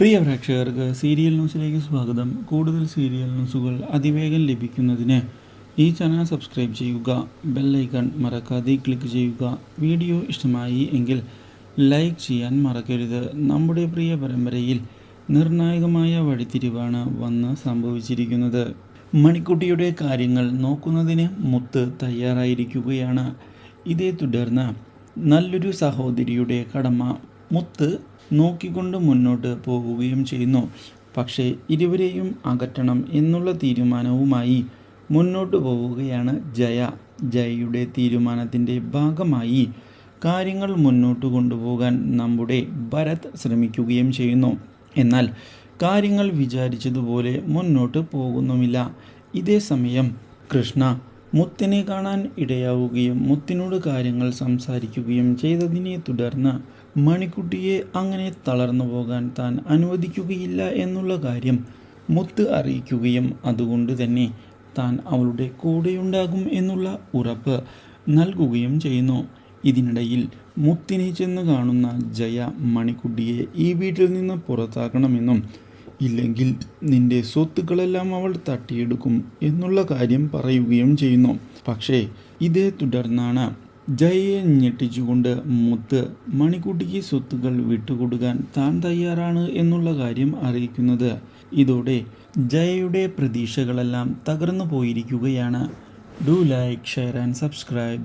പ്രിയ പ്രേക്ഷകർക്ക് സീരിയൽ ന്യൂസിലേക്ക് സ്വാഗതം. കൂടുതൽ സീരിയൽ ന്യൂസുകൾ അതിവേഗം ലഭിക്കുന്നതിന് ഈ ചാനൽ സബ്സ്ക്രൈബ് ചെയ്യുക, ബെല്ലൈക്കൺ മറക്കാതെ ക്ലിക്ക് ചെയ്യുക. വീഡിയോ ഇഷ്ടമായി എങ്കിൽ ലൈക്ക് ചെയ്യാൻ മറക്കരുത്. നമ്മുടെ പ്രിയ പരമ്പരയിൽ നിർണായകമായ വഴിത്തിരിവാണ് വന്ന് സംഭവിച്ചിരിക്കുന്നത്. മണിക്കുട്ടിയുടെ കാര്യങ്ങൾ നോക്കുന്നതിന് മുത്ത് തയ്യാറായിരിക്കുകയാണ്. ഇതേ തുടർന്ന് നല്ലൊരു സഹോദരിയുടെ കടമ മുത്ത് നോക്കിക്കൊണ്ട് മുന്നോട്ട് പോവുകയും ചെയ്യുന്നു. പക്ഷേ ഇരുവരെയും അകറ്റണം എന്നുള്ള തീരുമാനവുമായി മുന്നോട്ട് പോവുകയാണ് ജയ. ജയയുടെ തീരുമാനത്തിൻ്റെ ഭാഗമായി കാര്യങ്ങൾ മുന്നോട്ട് കൊണ്ടുപോകാൻ നമ്മുടെ ഭരത് ശ്രമിക്കുകയും ചെയ്യുന്നു. എന്നാൽ കാര്യങ്ങൾ വിചാരിച്ചതുപോലെ മുന്നോട്ട് പോകുന്നുമില്ല. ഇതേ സമയം കൃഷ്ണ മുത്തിനെ കാണാൻ ഇടയാവുകയും മുത്തിനോട് കാര്യങ്ങൾ സംസാരിക്കുകയും ചെയ്തതിനെ തുടർന്ന് മണിക്കുട്ടിയെ അങ്ങനെ തളർന്നു പോകാൻ താൻ അനുവദിക്കുകയില്ല എന്നുള്ള കാര്യം മുത്ത് അറിയിക്കുകയും അതുകൊണ്ട് തന്നെ താൻ അവളുടെ കൂടെയുണ്ടാകും എന്നുള്ള ഉറപ്പ് നൽകുകയും ചെയ്യുന്നു. ഇതിനിടയിൽ മുത്തിനെ ചെന്ന് കാണുന്ന ജയ മണിക്കുട്ടിയെ ഈ വീട്ടിൽ നിന്ന് പുറത്താക്കണമെന്നും ഇല്ലെങ്കിൽ നിന്റെ സ്വത്തുക്കളെല്ലാം അവൾ തട്ടിയെടുക്കും എന്നുള്ള കാര്യം പറയുകയും ചെയ്യുന്നു. പക്ഷേ ഇതേ തുടർന്നാണ് ജയയെ ഞെട്ടിച്ചുകൊണ്ട് മുത്ത് മണിക്കുട്ടിക്ക് സ്വത്തുക്കൾ വിട്ടുകൊടുക്കാൻ താൻ തയ്യാറാണ് എന്നുള്ള കാര്യം അറിയിക്കുന്നത്. ഇതോടെ ജയയുടെ പ്രതീക്ഷകളെല്ലാം തകർന്നു പോയിരിക്കുകയാണ്. Do like, share and subscribe.